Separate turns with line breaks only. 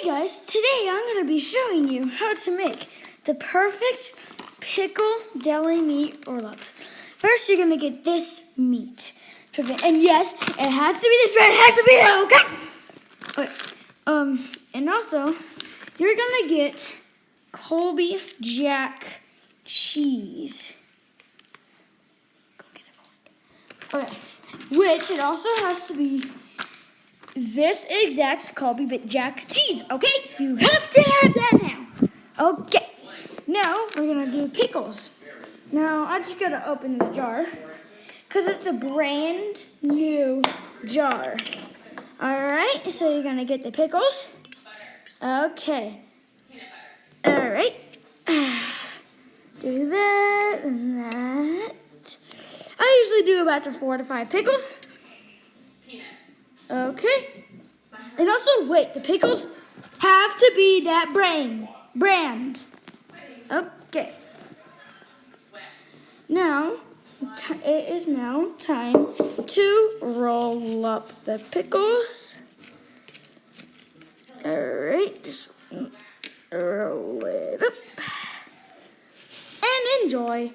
guys, today I'm going to be showing you how to make the perfect pickle deli meat roll-ups. First, you're going to get this meat. And yes, it has to be this red. It has to be that, okay? And also, you're going to get Colby Jack cheese. Go get it. Okay. Which, it also has to be this exact Colby Jack cheese, okay? You have to have that now. Okay. Now, we're going to do pickles. Now, I just got to open the jar because it's a brand new jar. All right, so you're going to get the pickles. Okay. All right. Do that and that. I usually do about 4 to 5 pickles. Okay. And also, wait, the pickles have to be that brand. Okay. Now, it is now time to roll up the pickles. All right, just roll it up and enjoy.